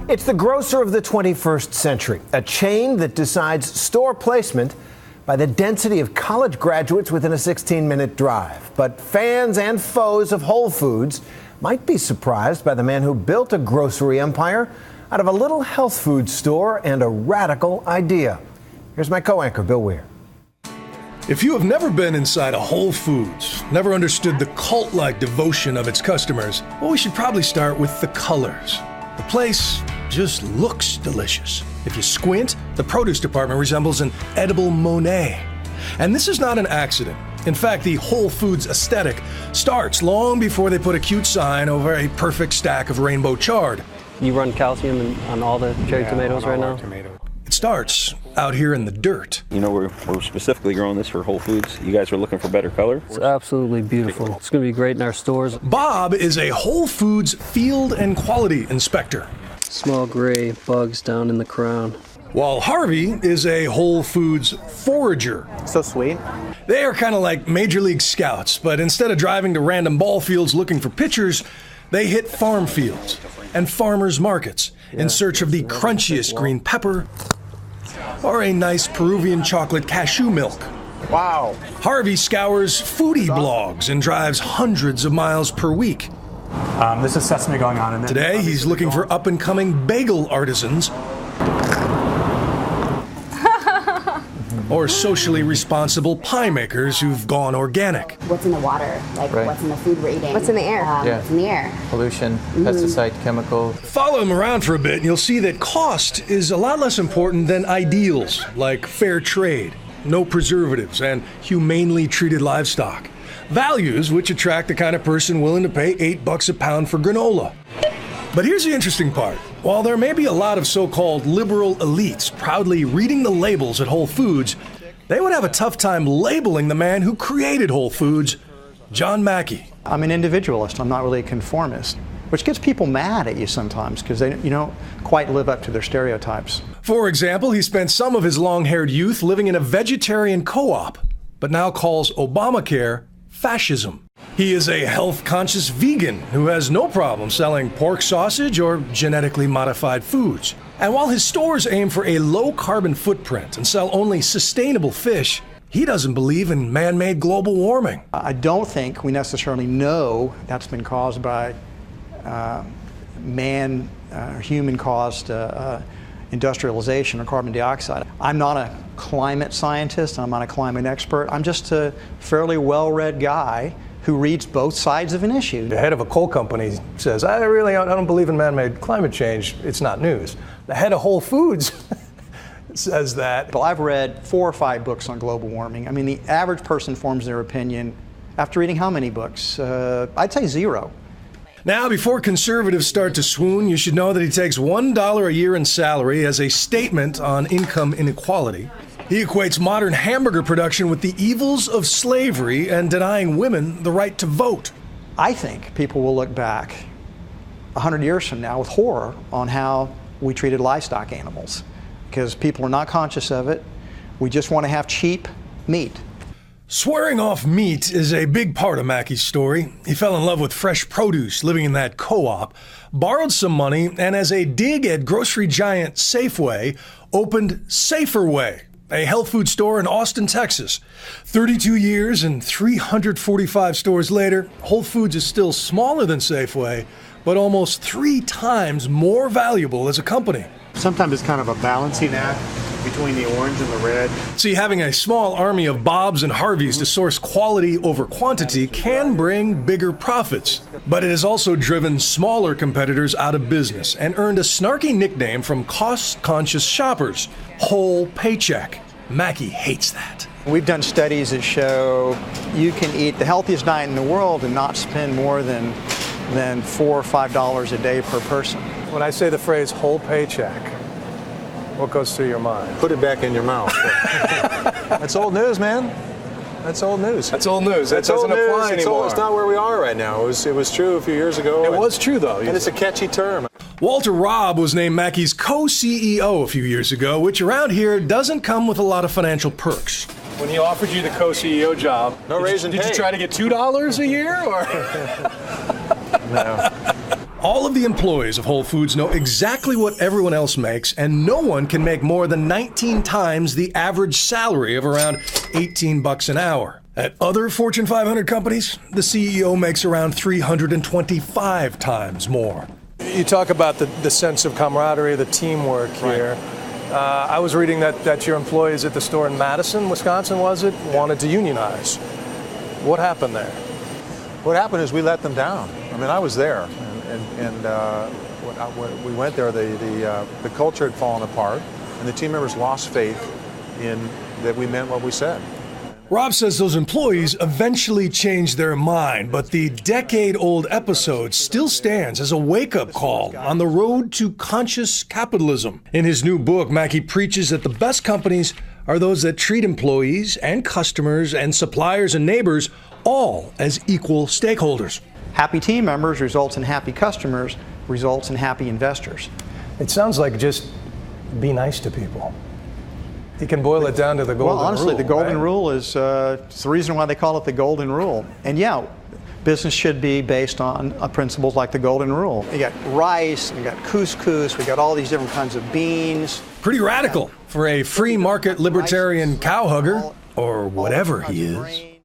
It's the grocer of the 21st century, a chain that decides store placement by the density of college graduates within a 16-minute drive. But fans and foes of Whole Foods might be surprised by the man who built a grocery empire out of a little health food store and a radical idea. Here's my co-anchor, Bill Weir. If you have never been inside a Whole Foods, never understood the cult-like devotion of its customers, well, we should probably start with the colors. The place just looks delicious. If you squint, the produce department resembles an edible Monet. And this is not an accident. In fact, the Whole Foods aesthetic starts long before they put a cute sign over a perfect stack of rainbow chard. You run calcium on all the cherry tomatoes right now? It starts out here in the dirt. You know, we're specifically growing this for Whole Foods. You guys are looking for better color? It's absolutely beautiful. It's going to be great in our stores. Bob is a Whole Foods field and quality inspector, Small gray bugs down in the crown. while Harvey is a Whole Foods forager. So sweet. They are kind of like Major League Scouts, but instead of driving to random ball fields looking for pitchers, they hit farm fields and farmers markets in search of the crunchiest green pepper or a nice Peruvian chocolate cashew milk. Wow. Harvey scours foodie blogs and drives hundreds of miles per week. This is sesame going on. And then Today, he's looking for up-and-coming bagel artisans or socially responsible pie makers who've gone organic. What's in the water, like Right. what's in the food we're eating. What's in the air? What's in the air. Pollution, pesticide, chemical. Follow him around for a bit and you'll see that cost is a lot less important than ideals like fair trade, no preservatives, and humanely treated livestock. Values which attract the kind of person willing to pay $8 a pound for granola. But here's the interesting part. While there may be a lot of so-called liberal elites proudly reading the labels at Whole Foods, they would have a tough time labeling the man who created Whole Foods, John Mackey. I'm an individualist. I'm not really a conformist, which gets people mad at you sometimes because you don't quite live up to their stereotypes. For example, he spent some of his long-haired youth living in a vegetarian co-op, but now calls Obamacare fascism. He is a health-conscious vegan who has no problem selling pork sausage or genetically modified foods. And while his stores aim for a low-carbon footprint and sell only sustainable fish, he doesn't believe in man-made global warming. I don't think we necessarily know that's been caused by human-caused industrialization or carbon dioxide. I'm not a climate scientist, I'm not a climate expert. I'm just a fairly well-read guy who reads both sides of an issue. The head of a coal company says, I don't believe in man-made climate change. It's not news. The head of Whole Foods says that. Well, I've read 4 or 5 books on global warming. I mean, the average person forms their opinion after reading how many books? I'd say 0. Now, before conservatives start to swoon, you should know that he takes $1 a year in salary as a statement on income inequality. He equates modern hamburger production with the evils of slavery and denying women the right to vote. I think people will look back 100 years from now with horror on how we treated livestock animals because people are not conscious of it. We just want to have cheap meat. Swearing off meat is a big part of Mackey's story. He fell in love with fresh produce living in that co-op, borrowed some money, and as a dig at grocery giant Safeway, opened Safer Way, a health food store in Austin, Texas. 32 years and 345 stores later, Whole Foods is still smaller than Safeway, but almost 3 times more valuable as a company. Sometimes it's kind of a balancing act between the orange and the red. See, having a small army of Bobs and Harveys to source quality over quantity can bring bigger profits. But it has also driven smaller competitors out of business and earned a snarky nickname from cost-conscious shoppers, Whole Paycheck. Mackey hates that. We've done studies that show you can eat the healthiest diet in the world and not spend more than $4 or $5 a day per person. When I say the phrase whole paycheck, what goes through your mind? Put it back in your mouth. That's old news, man. That's old news. That's old news. That It's doesn't old news. apply anymore. It's not where we are right now. It was true a few years ago. It was true, though. And it's a catchy term. Walter Robb was named Mackey's co-CEO a few years ago, which around here doesn't come with a lot of financial perks. When he offered you the co-CEO job, No raise in did pay. you try to get $2 a year, or? No. All of the employees of Whole Foods know exactly what everyone else makes, and no one can make more than 19 times the average salary of around $18 an hour. At other Fortune 500 companies, the CEO makes around 325 times more. You talk about the sense of camaraderie, the teamwork here. I was reading that your employees at the store in Madison, Wisconsin, wanted to unionize. What happened there? What happened is we let them down. I mean, I was there, and when we went there, the culture had fallen apart, and the team members lost faith in that we meant what we said. Rob says those employees eventually changed their mind, but the decade-old episode still stands as a wake-up call on the road to conscious capitalism. In his new book, Mackey preaches that the best companies are those that treat employees and customers and suppliers and neighbors all as equal stakeholders. Happy team members results in happy customers, results in happy investors. It sounds like just be nice to people. You can boil it down to the golden rule. Well, honestly, the golden right? rule is it's the reason why they call it the golden rule. And yeah, business should be based on principles like the golden rule. You got rice, you got couscous, we got all these different kinds of beans. Pretty radical for a free market libertarian cowhugger, or whatever he is.